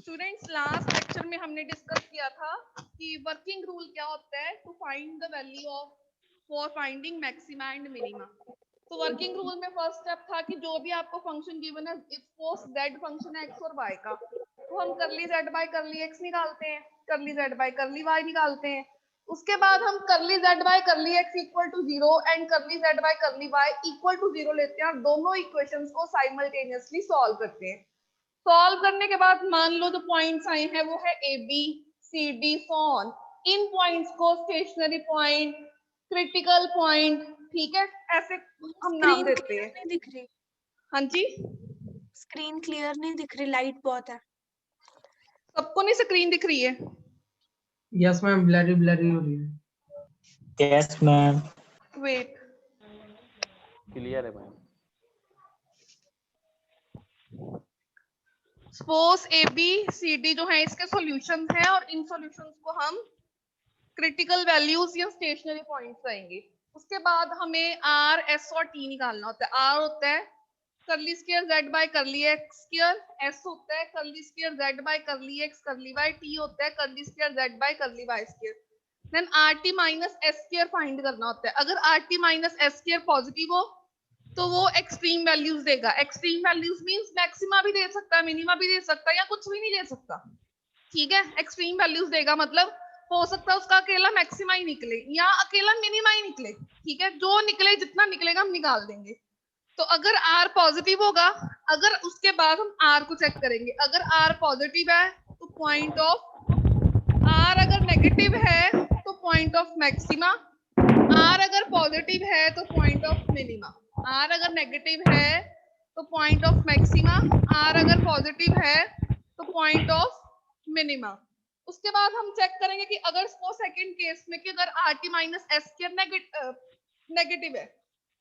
Students last lecture में हमने discuss किया था कि वर्किंग रूल क्या होता है to find the value of for finding maxima and minima. तो वर्किंग रूल में फर्स्ट स्टेप था कि जो भी आपको फंक्शन गिवन है, इफ सपोज z फंक्शन है x और y का, तो हम curly z by curly x निकालते हैं, करली z बाय करली y निकालते हैं। उसके बाद हम curly z by curly x equal to 0 and curly z by curly y equal to 0 लेते हैं और दोनों इक्वेशंस को साइमल्टेनियसली सॉल्व करते हैं। सॉल्व करने के बाद मान लो जो पॉइंट्स आए हैं वो है a b c d so on. इन पॉइंट्स को स्टेशनरी पॉइंट, क्रिटिकल पॉइंट, ठीक है, ऐसे हम नाम देते हैं। नहीं दिख रही, हाँ जी, स्क्रीन क्लियर नहीं दिख रही, लाइट बहुत है। सबको नहीं स्क्रीन दिख रही है? यस मैम, ब्लरी ब्लरी हो रही है। Yes ma'am. वेट, क्लियर है ma'am. Suppose a b c d जो है इसके सॉल्यूशंस हैं और इन सॉल्यूशंस को हम क्रिटिकल वैल्यूज या स्टेशनरी पॉइंट्स आएंगे। उसके बाद हमें आर एस और टी निकालना होता है। आर होता है curly square z by curly x square, s होता है curly square z by curly x curly y, t होता है curly square z by curly y square. Then rt minus s square find करना होता है। अगर rt minus s square positive हो तो वो एक्सट्रीम वैल्यूज देगा। एक्सट्रीम वैल्यूज मींस मैक्सिमा भी दे सकता है, मिनिमा भी दे सकता है या कुछ भी नहीं दे सकता, ठीक है। एक्सट्रीम वैल्यूज देगा मतलब हो सकता है उसका अकेला मैक्सिमा ही निकले या अकेला मिनिमा ही निकले, ठीक है। जो निकले, जितना निकलेगा हम निकाल देंगे। तो अगर R पॉजिटिव होगा, अगर उसके बाद हम R को चेक करेंगे, अगर R पॉजिटिव है तो पॉइंट ऑफ R, अगर नेगेटिव है तो पॉइंट ऑफ मैक्सिमा, R अगर पॉजिटिव है तो पॉइंट ऑफ मिनिमा, R अगर नेगेटिव है तो पॉइंट ऑफ मैक्सिमा, R अगर पॉजिटिव है तो पॉइंट ऑफ मिनिमा। उसके बाद हम चेक करेंगे कि अगर सेकंड केस में कि अगर RT minus S square negative है,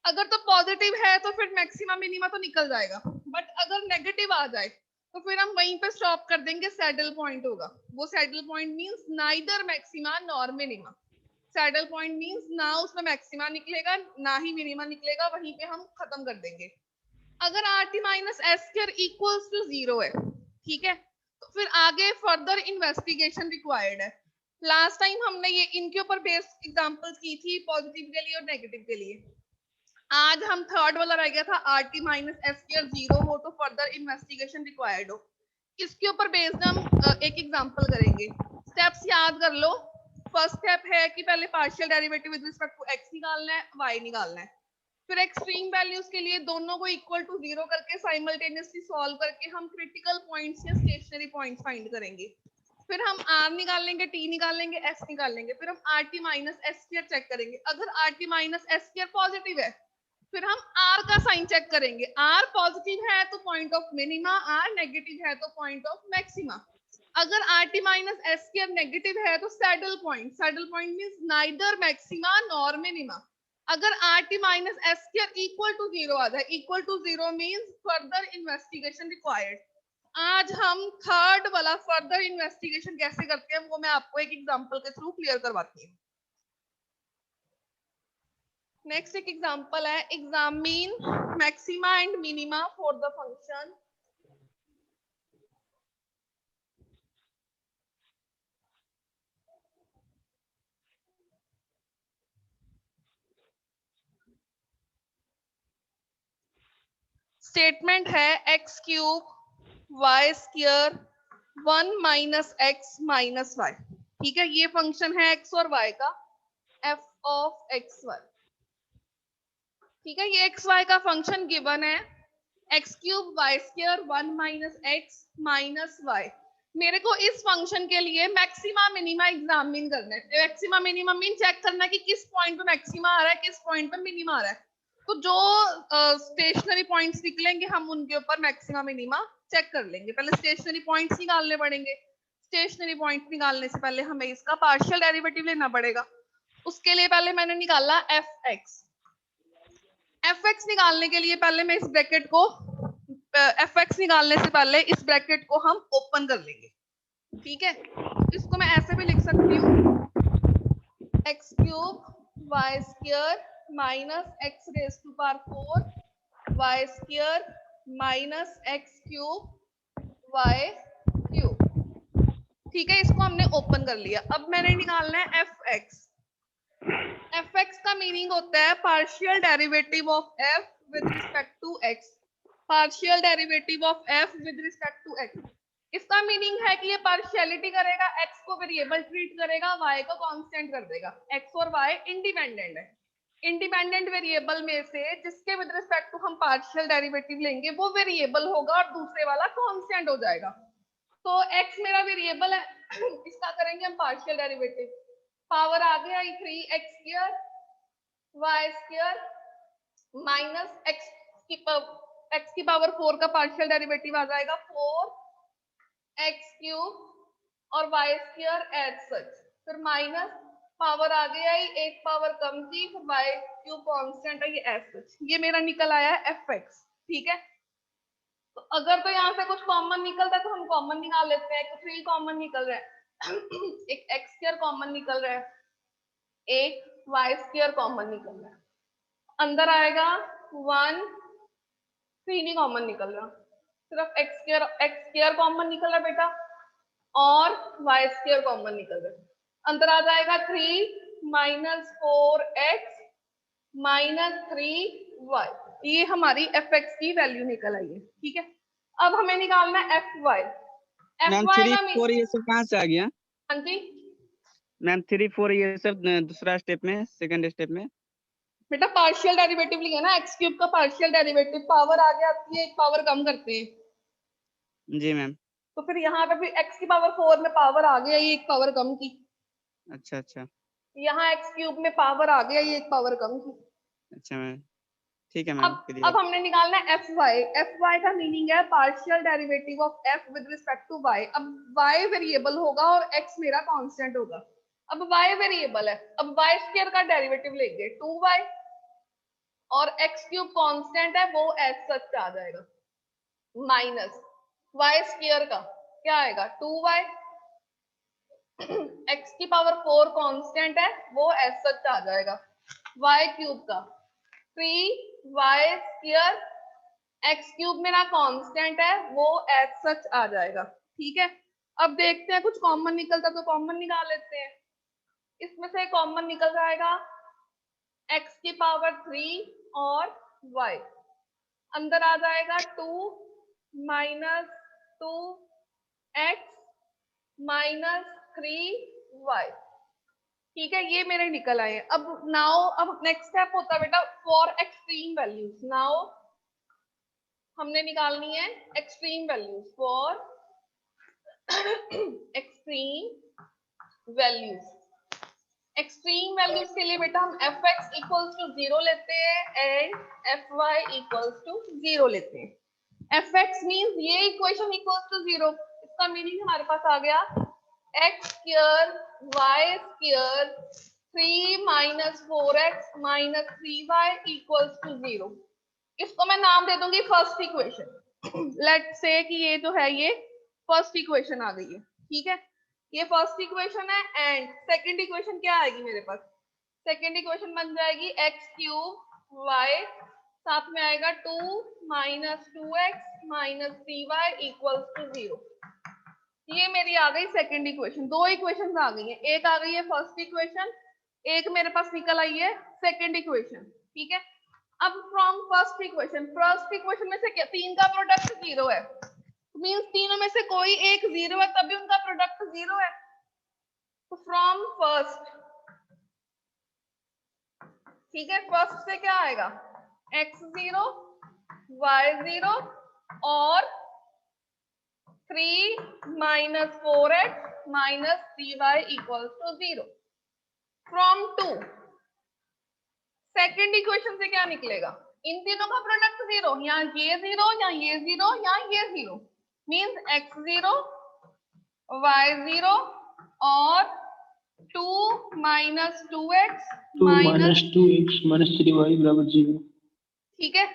अगर तो पॉजिटिव है तो फिर मैक्सिमा मिनिमा तो निकल जाएगा, बट अगर नेगेटिव आ जाए तो फिर हम वहीं पे स्टॉप कर देंगे। सैडल पॉइंट होगा, वो saddle point means neither maxima nor minima. Saddle point means ना उसमें मैक्सिमा निकलेगा ना ही मिनिमा निकलेगा, वहीं पे हम खत्म कर देंगे। अगर RT minus S square equals to 0 है, ठीक है, तो फिर आगे फर्दर इन्वेस्टिगेशन रिक्वायर्ड है। लास्ट टाइम हमने ये इनके ऊपर बेस्ड एग्जांपल्स की थी, पॉजिटिव के लिए और नेगेटिव के लिए। आज हम थर्ड वाला रह गया था, RT माइनस S स्क्वायर 0 हो तो फर्दर इन्वेस्टिगेशन रिक्वायर्ड हो। इसके ऊपर बेस्ड हम एक एग्जांपल करेंगे। स्टेप्स याद कर लो। फर्स्ट स्टेप है कि पहले partial derivative with respect to x निकालना है, y निकालना है। फिर एक्सट्रीम वैल्यूज के लिए दोनों को इक्वल टू 0 करके साइमल्टेनियसली सॉल्व करके हम क्रिटिकल पॉइंट्स या स्टेशनरी पॉइंट्स फाइंड करेंगे। फिर हम r निकालेंगे, t निकालेंगे, s निकालेंगे। फिर हम RT minus S square check करेंगे। अगर RT minus S square positive है फिर हम R का साइन चेक करेंगे। R पॉजिटिव है तो point of minima, R negative है तो पॉइंट ऑफ मैक्सिमा। अगर RT minus S square negative है तो saddle point, saddle point means neither maxima nor minima. अगर RT minus S square equal to 0 आ जाए, equal to 0 means further investigation required. आज हम थर्ड वाला फर्दर इन्वेस्टिगेशन कैसे करते हैं वो मैं आपको एक एग्जांपल के थ्रू क्लियर करवाती हूँ। नेक्स्ट एक एग्जांपल है, examine maxima and minima for the function statement है x cube y square 1 minus x minus y, ठीक है। ये फंक्शन है x और y का, f ऑफ x y, ठीक है। ये x y का फंक्शन गिवन है, x cube y square 1 minus x minus y। मेरे को इस फंक्शन के लिए मैक्सिमा मिनिमा एग्जामिन करना है। मैक्सिमा मिनिमा मीन चेक करना है कि किस पॉइंट पे मैक्सिमा आ रहा है, किस पॉइंट पे मिनिमा आ रहा है। तो जो स्टेशनरी पॉइंट्स निकलेंगे हम उनके ऊपर मैक्सिमा मिनिमा चेक कर लेंगे। पहले स्टेशनरी पॉइंट्स निकालने पड़ेंगे। स्टेशनरी पॉइंट निकालने से पहले हमें इसका पार्शियल डेरिवेटिव लेना पड़ेगा। उसके लिए पहले मैंने निकाला fx निकालने के लिए पहले मैं इस ब्रैकेट को fx निकालने से पहले इस ब्रैकेट को हम ओपन कर लेंगे, ठीक है। इसको मैं ऐसे भी लिख सकती हूँ, x cube y square minus x raise to power 4 y square minus x cube y cube. ठीक है, इसको हमने ओपन कर लिया। अब मैंने निकालना है एफ एक्स। एफ एक्स का मीनिंग होता है partial derivative of f with respect to x. Partial derivative of f with respect to x, इसका मीनिंग है कि ये पार्शियलिटी करेगा, एक्स को वेरिएबल ट्रीट करेगा, वाई को कांस्टेंट कर देगा। एक्स और वाई इंडिपेंडेंट है। इंडिपेंडेंट वेरिएबल में से जिसके विद रिस्पेक्ट टू हम पार्शियल डेरिवेटिव लेंगे वो वेरिएबल होगा और दूसरे वाला कांस्टेंट हो जाएगा। तो एक्स मेरा वेरिएबल है, इसका करेंगे हम पार्शियल डेरिवेटिव। पावर आ गया 3x square y square minus x की पावर 4 का पार्शियल डेरिवेटिव आ जाएगा 4x क्यूब और वाई स्क्वायर एज सच, फिर माइनस पावर आ गया ही एक पावर कम की, फिर वाई क्यूब कांस्टेंट है ये एज सच। ये मेरा निकल आया है एफ एक्स। ठीक है, तो अगर तो यहाँ से कुछ कॉमन निकलता है तो हम कॉमन निकाल लेते हैं। 3 कॉमन निकल रहा है, एक एक्स स्क्वायर कॉमन निकल रहा है, एक वाई स्क्वायर कॉमन निकल रहा है, अंदर आएगा 1, 3 नहीं कॉमन निकल रहा, सिर्फ एक्स स्क्वायर कॉमन निकल रहा है बेटा और वाई स्क्वायर कॉमन निकल रहा है। अंदर आ जाएगा 3 माइनस 4x माइनस 3y। ये हमारी एफ एक्स की वैल्यू निकल आई है। ठीक है, अब हमें निकालना है एफ वाई। मैम 3 4 ये सब कहाँ से आ गया? हाँ जी मैम 3 4 ये सब दूसरा स्टेप में, सेकंड स्टेप में। बेटा पार्शियल डेरिवेटिव लिया ना, एक्स क्यूब का पार्शियल डेरिवेटिव, पावर आगे आती है, एक पावर कम करते हैं। जी मैम। तो फिर यहाँ पे भी एक्स की पावर 4 में पावर आ गया, ये एक पावर कम की। अच्छा अच्छा यहाँ एक्स क्यूब में पावर आ गया, ये एक पावर कम की। अच्छा मैम, ठीक है मैम। अब हमने निकालना है एफ वाई। एफ वाई का मीनिंग है partial derivative of f with respect to y. अब वाई वेरिएबल होगा और एक्स मेरा कांस्टेंट होगा। अब वाई वेरिएबल है, अब वाई स्क्वायर का डेरिवेटिव लेंगे 2y और एक्स क्यूब कांस्टेंट है वो एज सच आ जाएगा, माइनस वाई स्क्वायर का क्या आएगा 2y, एक्स की पावर 4 कांस्टेंट है वो एज सच आ जाएगा, वाई क्यूब का 3y स्क्वायर, एक्स क्यूब मेरा कांस्टेंट है वो एज सच आ जाएगा। ठीक है, अब देखते हैं कुछ कॉमन निकलता तो कॉमन निकाल लेते हैं। इसमें से कॉमन निकल जाएगा x की पावर 3 और y, अंदर आ जाएगा 2 माइनस 2x माइनस 3y। ठीक है, ये मेरे निकल आए। अब नाउ अब नेक्स्ट स्टेप होता है बेटा फॉर एक्सट्रीम वैल्यूज। नाउ हमने निकालनी है extreme values for extreme values. Extreme values के लिए बेटा हम एफ एक्स इक्वल्स टू 0 लेते हैं and f y equals to 0 लेते हैं। एफ एक्स मीन्स ये इक्वेशन इक्वल्स टू 0, इसका मीनिंग हमारे पास आ गया x square y square 3 minus 4x minus 3y equals to 0। इसको मैं नाम दे दूंगी फर्स्ट इक्वेशन। लेट्स से कि ये जो है ये फर्स्ट इक्वेशन आ गई है। ठीक है, ये फर्स्ट इक्वेशन है एंड सेकंड इक्वेशन क्या आएगी मेरे पास? सेकंड इक्वेशन बन जाएगी एक्स क्यूब वाई, साथ में आएगा 2 minus 2x minus 3y equals to 0। ये मेरी आ गई सेकंड इक्वेशन। दो इक्वेशंस आ गई हैं, एक आ गई है फर्स्ट इक्वेशन, एक मेरे पास निकल आई है सेकंड इक्वेशन। ठीक है, अब फ्रॉम फर्स्ट इक्वेशन में से क्या 3 का प्रोडक्ट 0 है, मींस तीनों में से कोई एक 0 है तभी उनका प्रोडक्ट 0 है। तो फ्रॉम फर्स्ट, ठीक है, फर्स्ट से क्या आएगा x0 y0 और 3 minus 4x minus 3y equals to 0। From 2 second equation से क्या निकलेगा? इन तीनों का प्रोडक्ट 0, यहाँ ये 0 या ये 0 या ये 0, मीन्स x0 y0 और 2 minus 2x minus 2x minus 3y बराबर 0। ठीक है,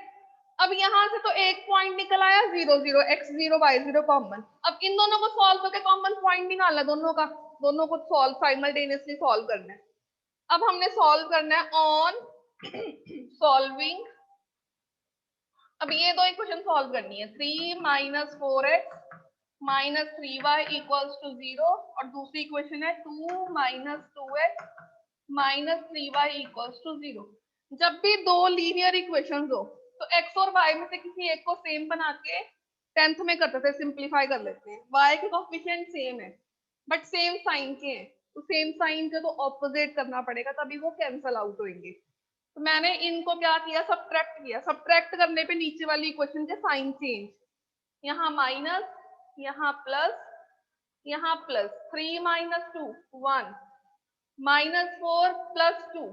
अब यहाँ से तो एक पॉइंट निकल आया 0 0 x0 y0 कॉमन। अब इन दोनों को सॉल्व करके कॉमन पॉइंट निकालना, दोनों को सॉल्व साइमल्टेनियसली सॉल्व करना है। अब हमने सॉल्व करना है ऑन सॉल्विंग। अब ये दो इक्वेशन सॉल्व करनी है, 3 minus 4x minus 3y equals to 0 और दूसरी इक्वेशन है 2 minus 2x minus 3y equals to 0। जब भी दो लीनियर इक्वेशंस हो तो x और y में से किसी एक को सेम बना के 10th में करते थे, सिंपलीफाई कर लेते हैं। y के कोएफिशिएंट सेम है बट सेम साइन के हैं, तो सेम साइन के तो ऑपोजिट करना पड़ेगा तभी वो कैंसल आउट होंगे। तो मैंने इनको क्या किया, सब्ट्रैक्ट किया। सब्ट्रैक्ट करने पे नीचे वाली इक्वेशन के साइन चेंज, यहाँ माइनस, यहाँ प्लस, यहाँ plus 3 minus 2 1 minus 4 plus 2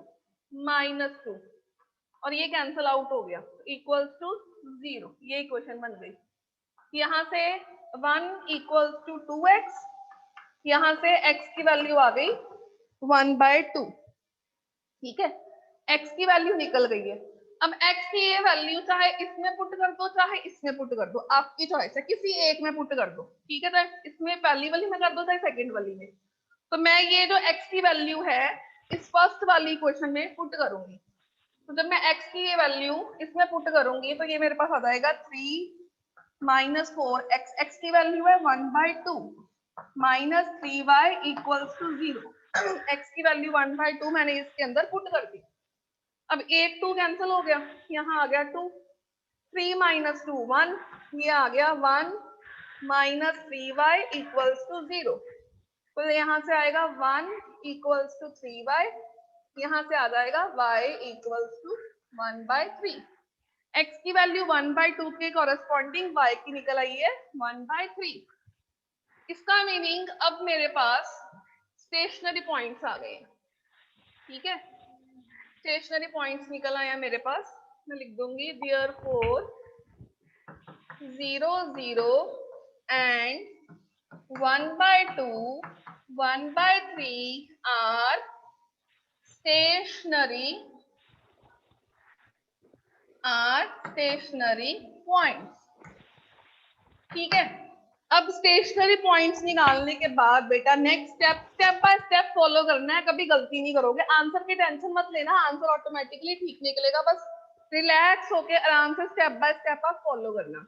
minus 2 और ये कैंसल आउट हो गया इक्वल्स टू 0। ये इक्वेशन बन गई। यहाँ से 1 इक्वल्स टू 2x, यहाँ से x की वैल्यू आ गई 1/2। ठीक है, x की वैल्यू निकल गई है। अब x की ये वैल्यू चाहे इसमें पुट कर दो चाहे इसमें पुट कर दो, आपकी चॉइस है, किसी एक में पुट कर दो। ठीक है, चाहे इसमें पहली वाली में कर दो चाहे सेकंड वाली में। तो मैं ये जो x की वैल्यू है इस फर्स्ट वाली इक्वेशन में पुट करूंगी। तो जब मैं x की ये वैल्यू इसमें पुट करूंगी तो ये मेरे पास आ जाएगा 3 माइनस 4x, x की वैल्यू है 1/2 minus 3y equals to 0। x की वैल्यू 1/2 मैंने इसके अंदर पुट कर दी। अब 1 2 कैंसिल हो गया, यहाँ आ गया 2, 3 माइनस 2 1, ये आ गया 1 माइनस 3y इक्वल्स टू 0। तो यहाँ से आएगा 1 इक्वल्स टू 3y, यहाँ से आ जाएगा y इक्वल्स टू 1/3। x की वैल्यू 1/2 के कॉरेस्पॉन्डिंग y की निकल आई है 1/3। इसका मीनिंग अब मेरे पास स्टेशनरी पॉइंट्स आ गए। ठीक है, स्टेशनरी पॉइंट्स निकल आया मेरे पास। मैं लिख दूंगी therefore 0 0 and 1/2 1/3 are stationary points। ठीक है, अब स्टेशनरी पॉइंट्स निकालने के बाद बेटा next step by step follow करना है, कभी गलती नहीं करोगे। आंसर की टेंशन मत लेना, आंसर ऑटोमेटिकली ठीक निकलेगा, बस रिलैक्स होके आराम से स्टेप बाय स्टेप आप फॉलो करना।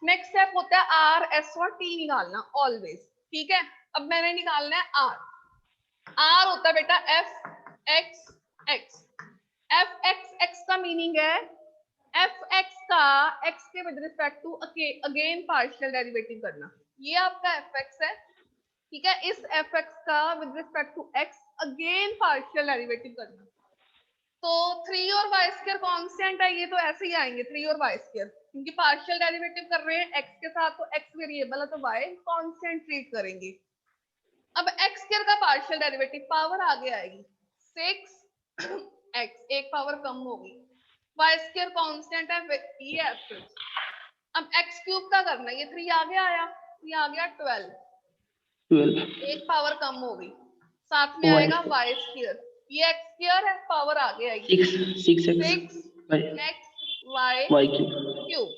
नेक्स्ट स्टेप होता है आर एस और टी निकालना ऑलवेज। ठीक है, अब मैंने निकालना है आर होता है बेटा f x x. F x x का मीनिंग है एफ एक्स का एक्स के with respect to again partial derivative करना। ये आपका एफ एक्स है। ठीक है, इस एफ एक्स का with respect to x again partial derivative करना। तो 3 और वाई स्क्वायर कांस्टेंट है, ये तो ऐसे ही आएंगे 3 और वाई स्क्वायर, क्योंकि पार्शियल डेरिवेटिव कर रहे हैं एक्स के साथ, तो एक्स वेरिएबल है तो वाई कांस्टेंट ट्रीट करेंगे। अब एक्स स्क्वायर का पार्शियल डेरिवेटिव पावर आगे आएगी 6x, एक पावर कम होगी, वाई स्क्वायर कांस्टेंट है ये एफ। अब एक्स क्यूब का करना है, ये 3 आगे आया, ये आ गया 12, एक पावर कम हो गई, साथ में आएगा वाई स्क्वायर, ये एक्स स्क्वायर है, पावर आगे आएगी 6x वाई क्यूब।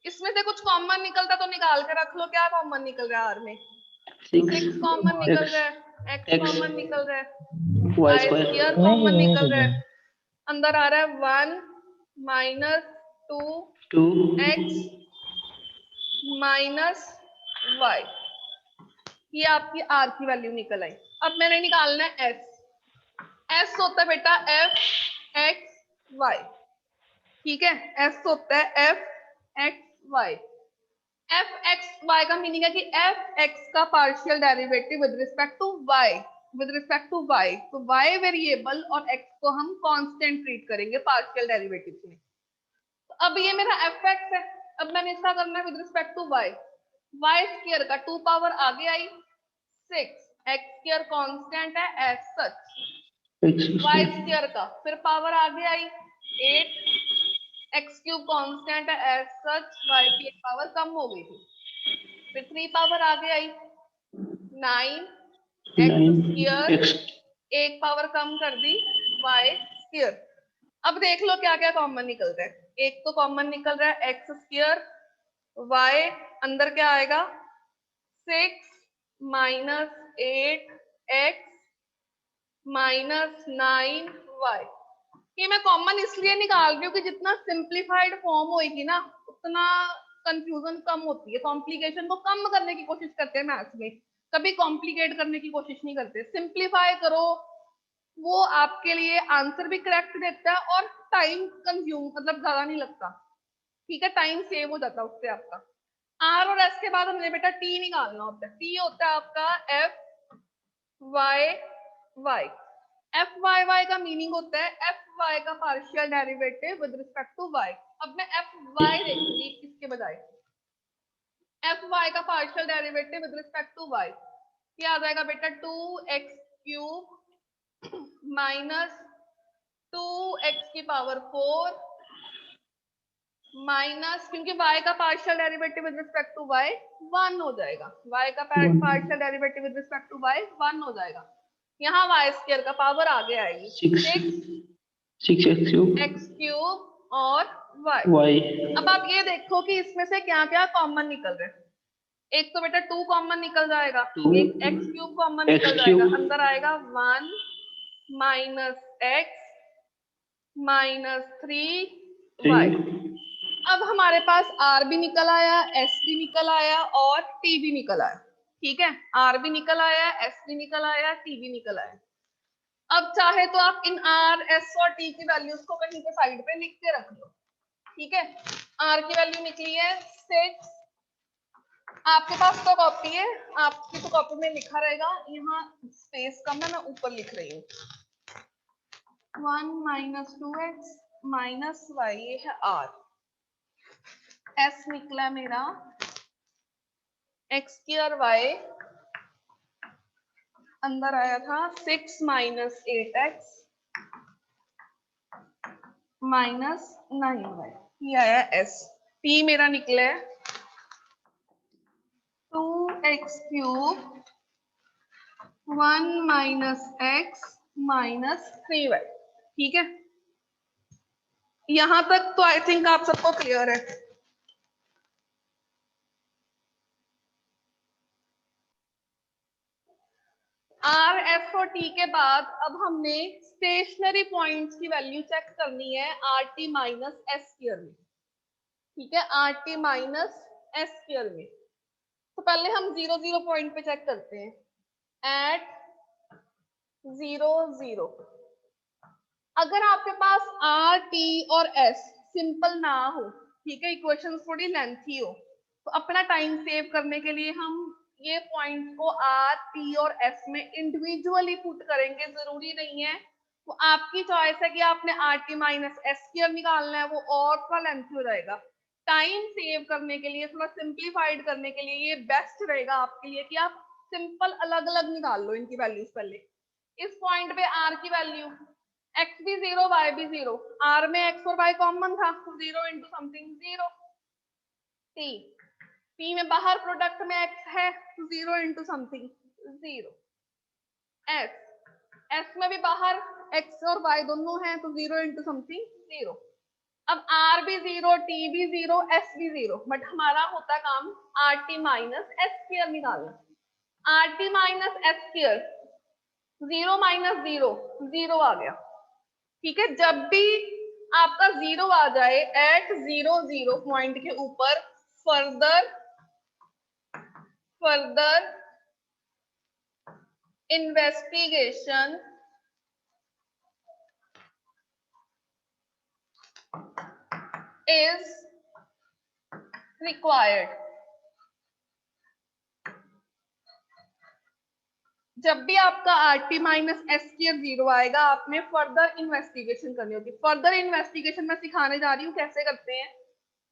इसमें से कुछ कॉमन निकलता तो निकाल के रख लो, क्या कॉमन निकल रहा है आर में? 6 कॉमन निकल रहा है, x कॉमन निकल रहा है, वाई स्क्वायर कॉमन निकल रहा है, अंदर आ रहा है 1 माइनस 2x माइनस वाई। ये आपकी आर की वैल्यू निकल आई। अब मैंने निकालना है एस होता है बेटा एफ एक्स वाई। ठीक है, एस होता है f x y. F x y का मीनिंग है कि एफ एक्स का partial derivative with respect to y, with respect to y, तो वाई वेरिएबल और एक्स को हम कांस्टेंट ट्रीट करेंगे पार्शियल डेरिवेटिव में। तो अब ये मेरा एफ एक्स है, अब मैंने इसका करना है with respect to y. Y square का 2 पावर आगे आई 6, एक्स स्क्वायर कांस्टेंट है एज सच, वाई स्क्वायर का फिर पावर आगे आई 8, एक्स क्यूब कांस्टेंट है एज सच, वाई की एक पावर कम हो गई थी, फिर 3 पावर आगे आई 9, एक्स स्क्वायर एक पावर कम कर दी वाई स्क्वायर। अब देख लो क्या क्या कॉमन निकल रहा है। एक तो कॉमन निकल रहा है एक्स स्क्वायर, वाई अंदर क्या आएगा 6 माइनस 8 एक्स माइनस 9 वाई। ये मैं कॉमन इसलिए निकाल रही हूँ कि जितना सिंप्लीफाइड फॉर्म होगी ना उतना कंफ्यूजन कम होती है, कॉम्प्लिकेशन को कम करने की कोशिश करते हैं मैथ्स में, कभी कॉम्प्लिकेट करने की कोशिश नहीं करते। सिंप्लीफाई करो, वो आपके लिए आंसर भी करेक्ट देता है और टाइम कंज्यूम मतलब ज्यादा नहीं लगता, ठीक है, टाइम सेव हो जाता है उससे आपका। आर और एस के बाद हमने बेटा टी निकालना होता है। टी होता है आपका f y y. F y y का मीनिंग होता है एफ वाई का partial derivative with respect to y. अब मैं एफ वाई देखूंगी इसके बजाय, एफ वाई का partial derivative with respect to y, ये आ जाएगा बेटा 2x³ माइनस 2x की पावर 4 माइनस, क्योंकि y का partial derivative with respect to y 1 हो जाएगा, y का partial derivative with respect to y 1 हो जाएगा। यहाँ y² का पावर आगे आएगी 6x³ और y। अब आप ये देखो कि इसमें से क्या क्या कॉमन निकल रहे हैं। एक तो बेटा 2 कॉमन निकल जाएगा, एक x³ कॉमन निकल जाएगा, अंदर आएगा 1 माइनस x माइनस 3y। अब हमारे पास r भी निकल आया, s भी निकल आया और t भी निकल आया, ठीक है, r भी निकल आया, s भी निकल आया, t भी निकल आया। अब चाहे तो आप इन r, s और t की वैल्यूज को कहीं पे साइड पे लिख के रख लो, ठीक है। r की वैल्यू निकली है 6, आपके पास तो कॉपी है, आपकी तो कॉपी में लिखा रहेगा, यहाँ स्पेस कम है, मैं ऊपर लिख रही हूँ 1 माइनस 2x माइनस y, ये है r। s निकला मेरा x² y, अंदर आया था 6 माइनस 8x माइनस 9y, ये आया s। t मेरा निकला है 2x³ 1 minus x minus 3y, ठीक है। यहां तक तो आई थिंक आप सबको क्लियर है। आर, एस और टी के बाद अब हमने स्टेशनरी पॉइंट्स की वैल्यू चेक करनी है R T minus S square में, ठीक है, R T minus S square में। तो पहले हम 0 0 पॉइंट पे चेक करते हैं, एट 0 0। अगर आपके पास आर, टी और एस सिंपल ना हो, ठीक है, इक्वेशन थोड़ी लेंथी हो, तो अपना टाइम सेव करने के लिए हम ये पॉइंट को आर, टी और एस में इंडिविजुअली पुट करेंगे, जरूरी नहीं है, वो आपकी चॉइस है कि आपने R T minus S square निकालना है, वो और थोड़ा लेंथी हो जाएगा। टाइम सेव करने के लिए, थोड़ा सिंप्लीफाइड करने के लिए ये बेस्ट रहेगा आपके लिए कि आप सिंपल अलग अलग निकाल लो इनकी वैल्यूज पहले। इस पॉइंट पे आर की वैल्यू x भी 0 y भी 0, r में x और y कॉमन था, 0 इंटू समथिंग 0। t में बाहर प्रोडक्ट में x है, 0 इंटू समथिंग 0। s में भी बाहर x और y दोनों हैं, तो 0 इंटू समथिंग 0। अब r भी 0, t भी 0, s भी 0, बट हमारा होता काम rt माइनस एस स्क्वायर निकालना। rt minus S square 0 minus 0 0 आ गया, ठीक है। जब भी आपका 0 आ जाए एट 0 0 पॉइंट के ऊपर, फर्दर इन्वेस्टिगेशन इज रिक्वायर्ड। जब भी आपका आरटी माइनस एस स्क्वायर 0 आएगा, आपने फर्दर इन्वेस्टिगेशन करनी होगी। फर्दर इन्वेस्टिगेशन मैं सिखाने जा रही हूँ कैसे करते हैं।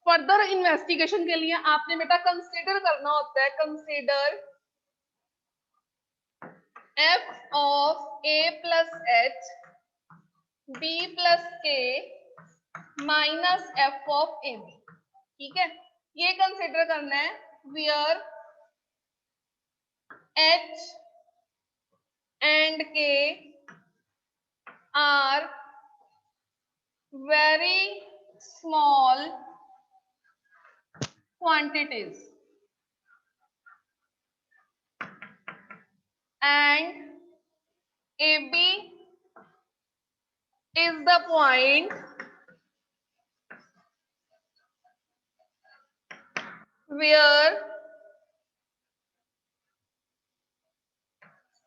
फर्दर इन्वेस्टिगेशन के लिए आपने बेटा कंसीडर करना होता है, consider f of a plus h b plus k minus f of a b, ठीक है। ये कंसीडर करना है where h and k are very small quantities and AB is the point where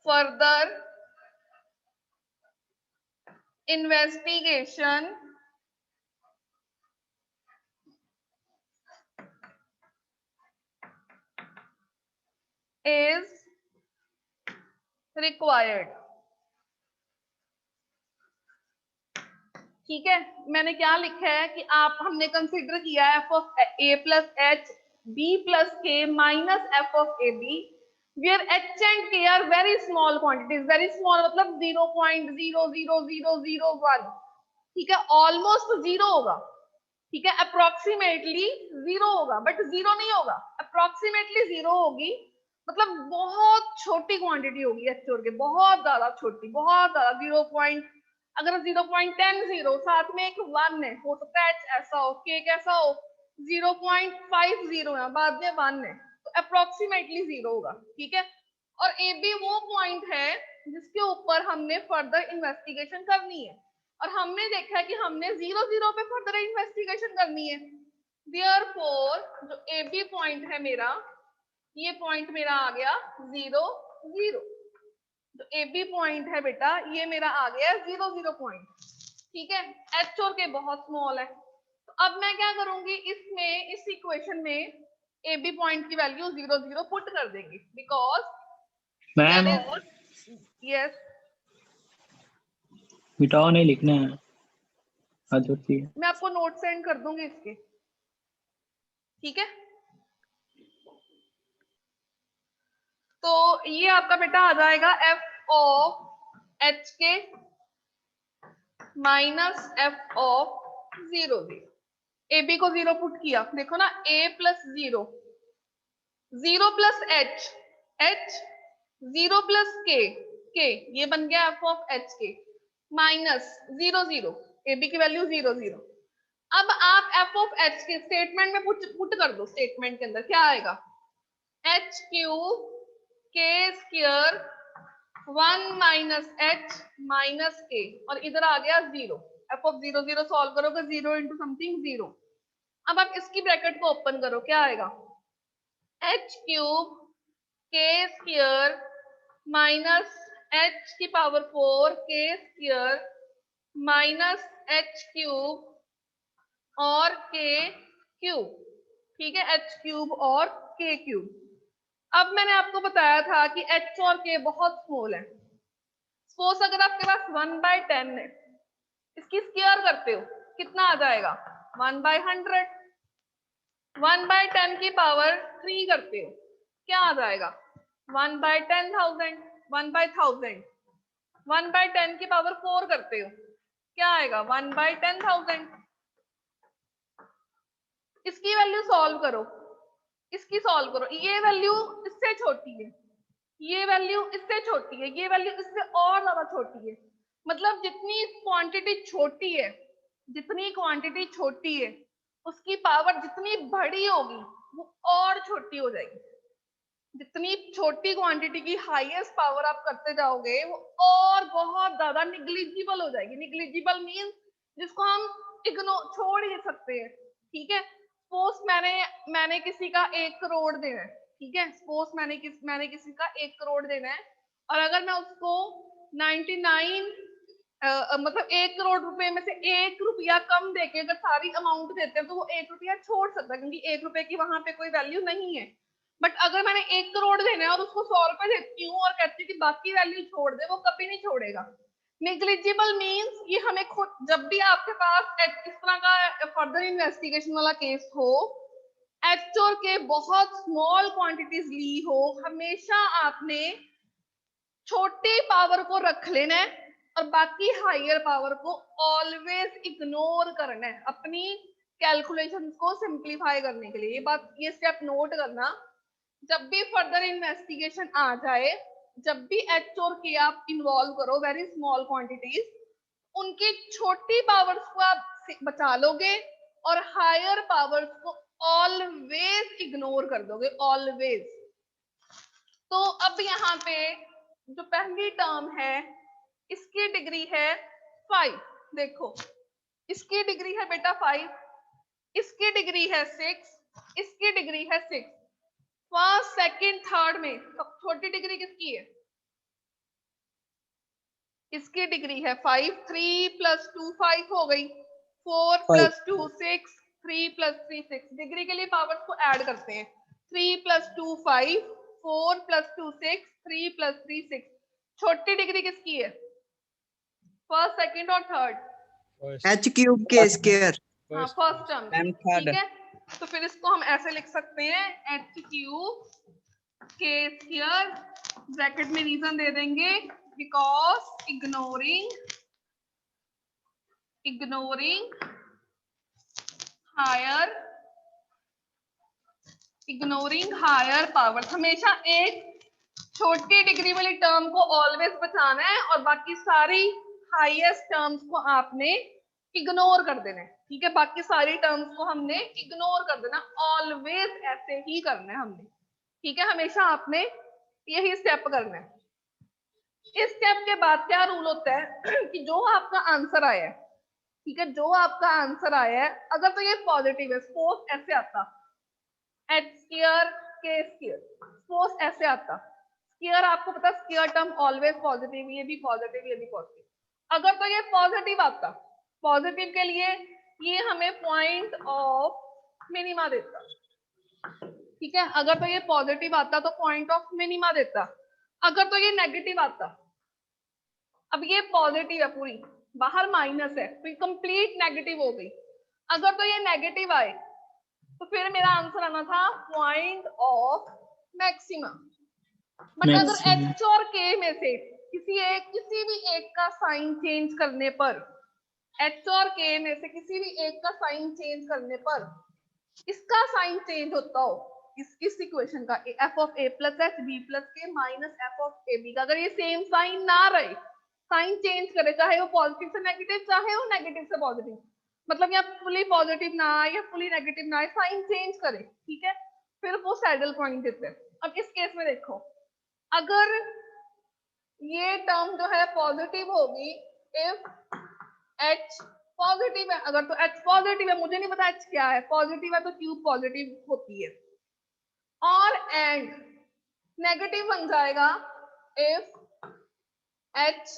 further investigation is required। ठीक है, मैंने क्या लिखा है कि आप हमने कंसीडर किया है F of A plus H B plus K minus F of A B where H and K are very small quantities. Very small मतलब 0.00001, ठीक है, ऑलमोस्ट जीरो होगा, ठीक है, अप्रोक्सीमेटली जीरो होगा, बट जीरो नहीं होगा, अप्रोक्सीमेटली जीरो होगी, मतलब बहुत छोटी क्वांटिटी होगी एच और के, बहुत ज्यादा छोटी, बहुत ज्यादा 0. अगर 0.10 साथ में एक 1 है, हो सकता है एच ऐसा हो, के कैसा हो, 0.50 है, बाद में 1 है, तो अप्रोक्सीमेटली जीरो होगा, ठीक है। और ए बी वो पॉइंट है जिसके ऊपर हमने फर्दर इन्वेस्टिगेशन करनी है, और हमने देखा है कि हमने 0 पे फर्दर इन्वेस्टिगेशन करनी है। देयरफॉर जो ए बी पॉइंट है मेरा, ये पॉइंट मेरा आ गया 0 जो ए बी पॉइंट है बेटा, ये मेरा आ गया 0 पॉइंट, ठीक है। एच और के बहुत स्मॉल है, तो अब मैं क्या करूंगी, इसमें इस इक्वेशन में ए बी पॉइंट की वैल्यू 0 पुट कर देंगे, बिकॉज मैम यस मिटाओ नहीं लिखना है, हद होती है। मैं आपको नोट सेंड कर दूंगी इसके, ठीक है। तो ये आपका बेटा आ जाएगा f of h k minus F of 0 a b को 0 पुट किया, देखो ना, a plus 0 plus h 0 plus k ये बन गया f of h k minus 0 a b की वैल्यू 0। अब आप f of h k statement में पुट कर दो, स्टेटमेंट के अंदर क्या आएगा, h cube k square 1 minus h minus k, और इधर आ गया 0, एफ ऑफ 0 सॉल्व करोगे 0 इंटू समथिंग 0। अब आप इसकी ब्रैकेट को ओपन करो, क्या आएगा, h cube k square minus H की पावर 4 के स्क्वायर माइनस एच क्यूब और के क्यूब, ठीक है, एच क्यूब और के क्यूब। अब मैंने आपको बताया था कि एच और के बहुत स्मॉल है, सपोज अगर आपके पास 1/10 है, इसकी स्क्वायर करते हो कितना आ जाएगा, 1/100, 1/10 की पावर 3 करते हो क्या आ जाएगा, 1/10,000, 1/1000, 1/10 की पावर 4 करते हो क्या आएगा, 1/10,000। इसकी वैल्यू सॉल्व करो, इसकी सॉल्व करो, ये वैल्यू इससे छोटी है, ये वैल्यू इससे छोटी है, ये वैल्यू इससे और ज्यादा छोटी है, मतलब जितनी क्वांटिटी छोटी है, जितनी क्वांटिटी छोटी है उसकी पावर जितनी बड़ी होगी वो और छोटी हो जाएगी। जितनी छोटी क्वांटिटी की हाईएस्ट पावर आप करते जाओगे वो और बहुत ज्यादा निग्लिजिबल हो जाएगी। निग्लिजिबल मींस जिसको हम इग्नोर छोड़ ही सकते हैं, ठीक है। सपोज मैंने किसी का 1 करोड़ देना है, ठीक है, सपोज मैंने किसी का 1 करोड़ देना है, और अगर मैं उसको 99 मतलब 1 करोड़ रुपए में से 1 रुपया कम देके अगर सारी अमाउंट देते हैं तो वो 1 रुपया छोड़ सकता है, क्योंकि 1 रुपए की वहां पे कोई वैल्यू नहीं है। बट अगर मैंने 1 करोड़ देना है और उसको 100 रुपए देती हूँ और कहती हूँ कि बाकी वैल्यू छोड़ दे, वो कभी नहीं छोड़ेगा। नेग्लिजिबल मींस ये हमें खुद, जब भी आपके पास इस तरह का फर्दर इन्वेस्टिगेशन वाला केस हो, एच और के बहुत स्मॉल क्वांटिटीज ली हो, हमेशा आपने छोटी पावर को रख लेना है और बाकी हायर पावर को ऑलवेज इग्नोर करना है अपनी कैलकुलेशंस को सिंप्लीफाई करने के लिए। ये स्टेप नोट करना, जब भी फर्दर इन्वेस्टिगेशन आ जाए, जब भी एच और के आप इन्वॉल्व करो वेरी स्मॉल क्वांटिटीज, उनकी छोटी पावर्स को आप बचा लोगे और हायर पावर्स को ऑलवेज इग्नोर कर दोगे, ऑलवेज। तो अब यहाँ पे जो पहली टर्म है इसकी डिग्री है 5, देखो इसकी डिग्री है बेटा 5, इसकी डिग्री है 6, इसकी डिग्री है 6, फर्स्ट सेकंड थर्ड में छोटी डिग्री किसकी है? इसकी डिग्री है 5, 3 + 2 5 हो गई, 4 + 2 6, 3 + 3 6। डिग्री के लिए पावर्स को ऐड करते हैं, 3 + 2 5, 4 + 2 6, 3 + 3 6। छोटी डिग्री किसकी है? फर्स्ट सेकंड और थर्ड। h³ के स्क्वायर। हाँ, फर्स्ट टर्म, मैम थर्ड। ठीक है। तो फिर इसको हम ऐसे लिख सकते हैं h³ के स्क्वायर, ब्रैकेट में रीजन दे देंगे बिकॉज इग्नोरिंग हायर पावर। हमेशा एक छोटी डिग्री वाली टर्म को ऑलवेज बचाना है और बाकी सारी हाईएस्ट टर्म्स को आपने इग्नोर कर देना है, ठीक है। बाकी सारी टर्म्स को हमने इग्नोर कर देना, ऑलवेज ऐसे ही करना है हमने, ठीक है। हमेशा आपने यही स्टेप करना है। इस स्टेप के बाद क्या रूल होता है कि जो आपका आंसर आया है, ठीक है, जो आपका आंसर आया है, अगर तो ये पॉजिटिव है, सपोज ऐसे आता h² के स्क्वायर, सपोज ऐसे आता स्क्वायर, आपको पता है स्क्वायर टर्म ऑलवेज पॉजिटिव, ये भी पॉजिटिव, ये भी पॉजिटिव। अगर तो ये पॉजिटिव आता, पॉजिटिव के लिए ये हमें पॉइंट ऑफ मिनिमा देता, ठीक है। अगर तो ये पॉजिटिव आता तो पॉइंट ऑफ मिनिमा देता। अगर तो ये नेगेटिव आता, अब ये पॉजिटिव है पूरी, बाहर माइनस है तो कंप्लीट नेगेटिव हो गई। अगर तो ये नेगेटिव आए तो फिर मेरा आंसर आना था पॉइंट ऑफ मैक्सिमा। बट अगर h और k में से किसी भी एक का साइन चेंज करने पर, h और k में से किसी भी एक का साइन चेंज करने पर इसका साइन चेंज होता हो, इस इक्वेशन का f(a + h b + k - f(ab) का, अगर ये सेम साइन ना रहे, साइन चेंज करे, चाहे वो पॉजिटिव से नेगेटिव, चाहे वो नेगेटिव से पॉजिटिव, मतलब या फुली पॉजिटिव ना आए या फुली नेगेटिव ना आए, साइन चेंज करे, ठीक है, फिर वो सैडल पॉइंट देते हैं। अब इस केस में देखो, अगर ये टर्म जो है पॉजिटिव होगी, इफ h पॉजिटिव है, अगर तो h पॉजिटिव है, मुझे नहीं पता h क्या है, पॉजिटिव है तो क्यूब पॉजिटिव होती है, और एंड नेगेटिव बन जाएगा इफ h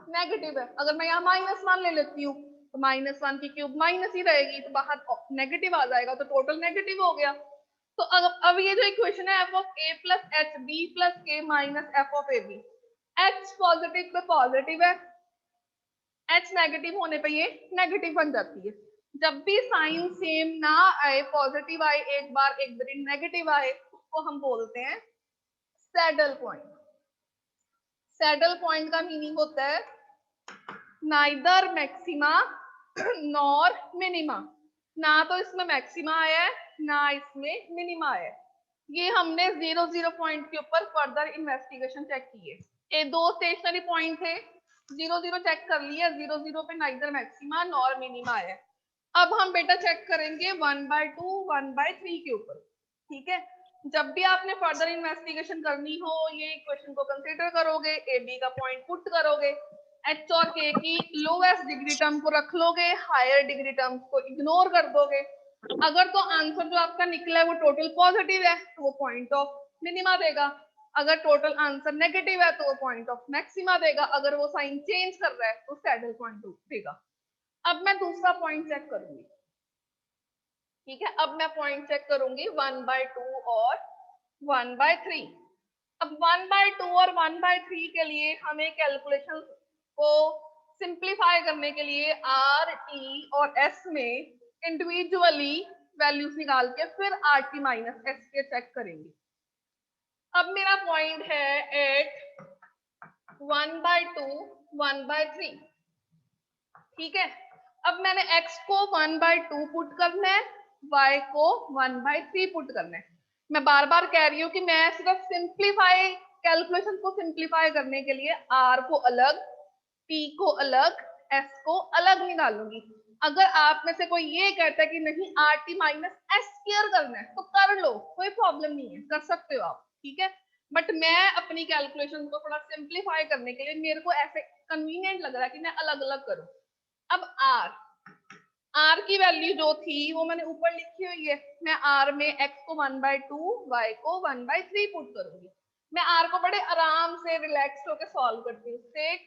नेगेटिव है। अगर मैं यहाँ -1 ले लेती हूँ तो -1 की क्यूब माइनस ही रहेगी, तो बाहर नेगेटिव आ जाएगा, तो टोटल नेगेटिव हो गया। तो अब ये जो इक्वेशन है f(a + h b + k - f(ab), h positive pay positive है, h नेगेटिव होने पे ये नेगेटिव बन जाती है। जब भी साइन सेम ना आए, पॉजिटिव आए एक बार, एक बार नेगेटिव आए, उसको हम बोलते हैं सैडल पॉइंट। सैडल पॉइंट का मीनिंग होता है नाइदर मैक्सिमा नॉर मिनिमा, ना तो इसमें मैक्सिमा आया है ना इसमें मिनिमा आया है। ये हमने 0 पॉइंट के ऊपर फर्दर इन्वेस्टिगेशन चेक की है। ये दो स्टेशनरी पॉइंट थे, 0 चेक कर लिया, 0 पे नाइदर मैक्सिमा नॉर मिनिमा है। अब हम बेटा चेक करेंगे 1/2 1/3 के ऊपर, ठीक है। जब भी आपने फर्दर इन्वेस्टिगेशन करनी हो, ये इक्वेशन को कंसीडर करोगे, ए बी का पॉइंट पुट करोगे, एच और के की लोएस्ट डिग्री टर्म को रख लोगे, हायर डिग्री टर्म्स को इग्नोर कर दोगे। अगर तो आंसर जो आपका निकला है वो टोटल पॉजिटिव है तो वो पॉइंट ऑफ मिनिमा देगा, अगर टोटल आंसर नेगेटिव है तो वो पॉइंट ऑफ मैक्सिमा देगा, अगर वो साइन चेंज कर रहा है तो सैडल पॉइंट देगा। अब मैं दूसरा पॉइंट चेक करूंगी, ठीक है। अब मैं पॉइंट चेक करूंगी 1/2 और 1/3। अब 1/2 और 1/3 के लिए हमें कैलकुलेशन को सिंप्लीफाई करने के लिए r, t और s में इंडिविजुअली वैल्यूज निकाल के फिर r t - s के चेक करेंगे। अब मेरा पॉइंट है एट 1/2 1/3, ठीक है। अब मैंने x को 1/2 पुट करना है, y को 1/3 पुट करना है। मैं बार बार कह रही हूँ कि मैं सिर्फ सिंप्लीफाई, कैलकुलेशन को सिंप्लीफाई करने के लिए r को अलग, t को अलग, s को अलग निकालूंगी। अगर आप में से कोई ये कहता है कि नहीं rt - s स्क्वायर करना है तो कर लो, कोई प्रॉब्लम नहीं है, कर सकते हो आप, ठीक है। बट मैं अपनी कैलकुलेशन को थोड़ा सिंप्लीफाई करने के लिए, मेरे को ऐसे कन्वीनियंट लग रहा है कि मैं अलग अलग करूं। अब r आर की वैल्यू जो थी वो मैंने ऊपर लिखी हुई है। मैं आर में एक्स को 1/2, वाई को 1/3 पुट करूंगी। मैं आर को बड़े आराम से रिलैक्स होकर सॉल्व करती हूँ। 6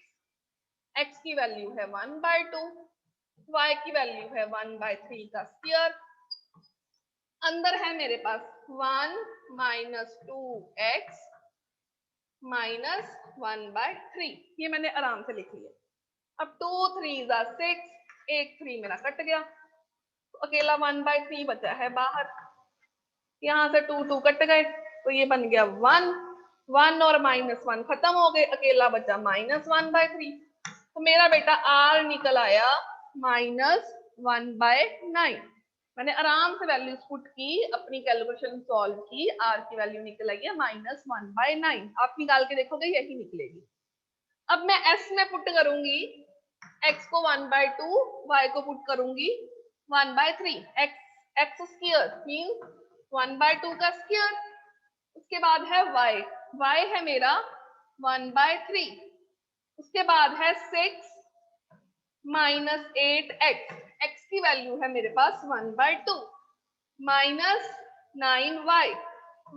एक्स की वैल्यू है 1/2, वाई की वैल्यू है 1/3 का स्क्वायर। अंदर है मेरे पास 1 - 2x - 1/3, ये मैंने आराम से लिख लिया। अब 2 3 6, एक 3 मेरा कट गया, तो अकेला 1/3 बचा है बाहर। यहाँ से 2 2 कट गए, तो ये बन गया 1 1 और -1 खत्म हो गए, अकेला बचा -1/3। तो मेरा बेटा आर निकल आया -1/9। मैंने आराम से वैल्यूज पुट की, अपनी कैलकुलेशन सॉल्व की, आर की वैल्यू निकल आई है -1/9। आप निकाल के देखोगे यही निकलेगी। अब मैं एस में पुट करूंगी, x को 1/2, y को पुट करूंगी 1/3। एक्स स्क्वायर मींस 1/2 का स्क्वायर। उसके बाद है y है मेरा 1/3। उसके बाद है 6 - 8x, x की वैल्यू है मेरे पास 1/2 -9y,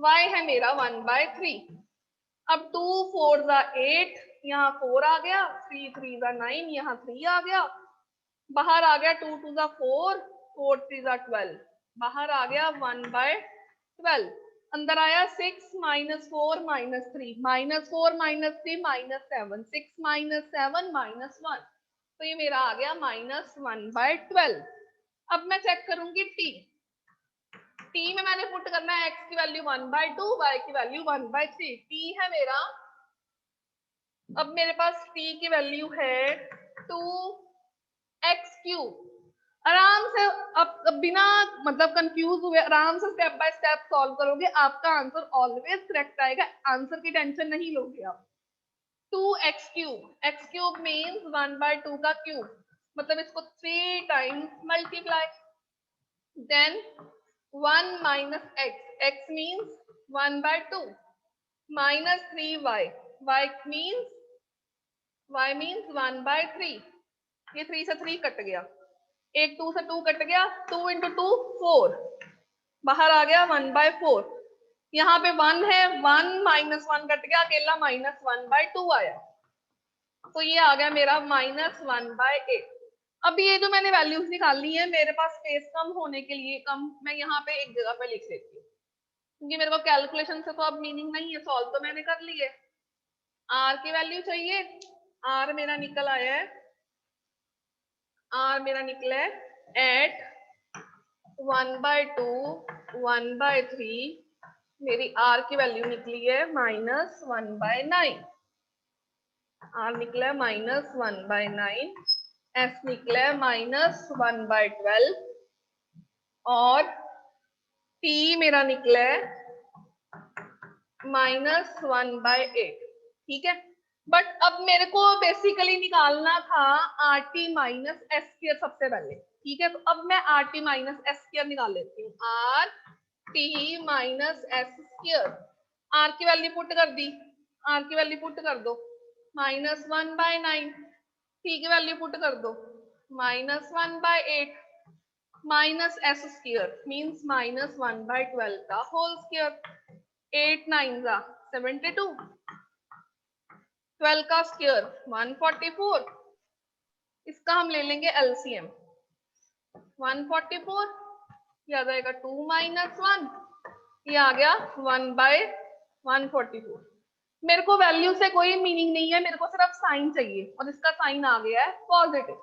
y है मेरा 1/3। अब 2 4 8, यहाँ 4 आ गया, 3 3 9, यहाँ 3 आ गया, बाहर आ गया 2 2 4, 4 3 12, बाहर आ गया 1/12। अंदर आया 6 - 4 - 3, -4 - 3 -7, 6 - 7 -1, तो ये मेरा आ गया -1/12। अब मैं चेक करूंगी टी में मैंने पुट करना है x की वैल्यू 1/2, y की वैल्यू 1/3। टी है मेरा, अब मेरे पास टी की वैल्यू है 2x3। आराम से अब बिना मतलब कंफ्यूज हुए आराम से स्टेप बाय स्टेप सॉल्व करोगे, आपका आंसर ऑलवेज करेक्ट आएगा। आंसर की टेंशन नहीं लोगे आप। 2x3, x³ मींस 1/2 का क्यूब, मतलब इसको 3 times multiply. Then 1 - x, x means 1/2 -3y, y means 1/3। ये 3 से 3 कट गया, एक 2 से 2 कट गया, 2 × 2 4, बाहर आ गया 1/4। यहाँ पे 1 है, 1 - 1 कट गया, अकेला -1/2 आया, तो ये आ गया मेरा -1/8। अब ये जो मैंने वैल्यूज निकालनी है, मेरे पास स्पेस कम होने के लिए मैं यहाँ पे एक जगह पे लिख लेती हूँ, क्योंकि मेरे को कैलकुलेशन से तो अब मीनिंग नहीं है, सॉल्व तो मैंने कर लिए। आर की वैल्यू चाहिए, आर मेरा निकल आया है, आर मेरा निकला है एट 1/2 1/3, मेरी आर की वैल्यू निकली है -1/9। आर निकला है -1/9, एस निकला है -1/12 और टी मेरा निकला है -1/8। ठीक है, बट अब मेरे को बेसिकली निकालना था RT - S² सबसे पहले। ठीक है, तो अब मैं RT - S² निकाल लेती हूँ। RT - S², R की वैल्यू पुट कर दी, R की वैल्यू पुट कर दो -1/9, T की वैल्यू पुट कर दो -1/8 -S² मींस -1/12 का होल स्क्वायर। 8 9 72, 12 का स्क्वायर 144, इसका हम ले लेंगे LCM। 144 ये आ जाएगा 2 - 1, ये आ गया 1/144। मेरे को वैल्यू से कोई मीनिंग नहीं है, मेरे को सिर्फ साइन चाहिए, और इसका साइन आ गया है पॉजिटिव।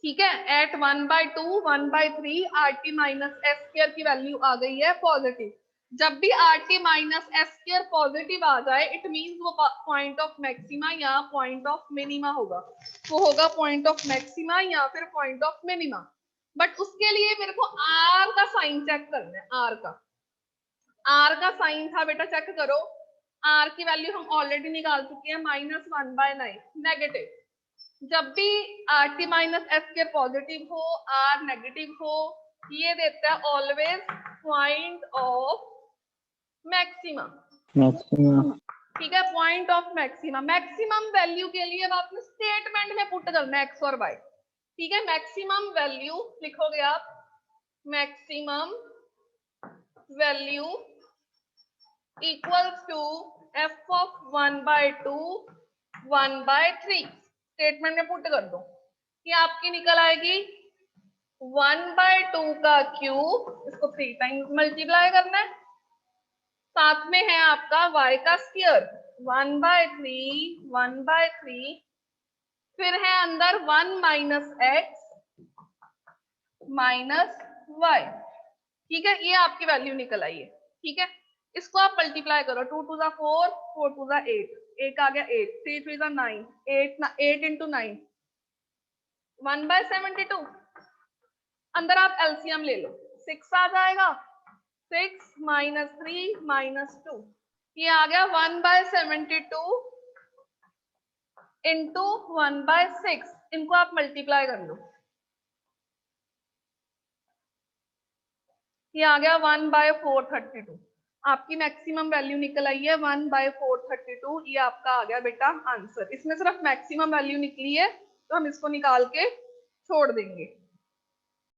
ठीक है, एट 1/2 1/3 RT - S² की वैल्यू आ गई है पॉजिटिव। जब भी RT - S² पॉजिटिव आ जाए, इट मींस वो पॉइंट ऑफ मैक्सिमा या पॉइंट ऑफ मिनिमा होगा। वो होगा पॉइंट ऑफ मैक्सिमा या फिर पॉइंट ऑफ मिनिमा। बट उसके लिए मेरे को R का साइन चेक करना है। R का साइन था बेटा, चेक करो। R की वैल्यू हम ऑलरेडी निकाल चुके हैं, -1/9 नेगेटिव। जब भी RT - S² पॉजिटिव हो, R नेगेटिव हो, ये देता है always point of maxima. Maximum. ठीक है, point of maxima. Maximum value के लिए अब आपने स्टेटमेंट में पुट करना है x और y। ठीक है, मैक्सिमम वैल्यू लिखोगे आप, maximum value equals to f of 1/2 1/3। Statement में पुट कर दो, ये आपकी निकल आएगी 1/2 का क्यूब, इसको 3 टाइम्स मल्टीप्लाई करना है, साथ में है आपका y का स्क्वायर 1/3 1/3, फिर है अंदर 1 माइनस एक्स माइनस वाई। ठीक है, ये आपकी वैल्यू निकल आई है। ठीक है, इसको आप मल्टीप्लाई करो, 2 2 जा 4, 4 2 जा 8, एक आ गया 8, 3 3 जा 9, 8 इंटू 9 1/72। अंदर आप एलसीएम ले लो, 6 आ जाएगा, 6 माइनस 3 माइनस 2, ये आ गया 1/72 इंटू 1/6। इनको आप मल्टीप्लाई कर लो, ये आ गया 1/432। आपकी मैक्सिमम वैल्यू निकल आई है 1/432। ये आपका आ गया बेटा आंसर। इसमें सिर्फ मैक्सिमम वैल्यू निकली है, तो हम इसको निकाल के छोड़ देंगे।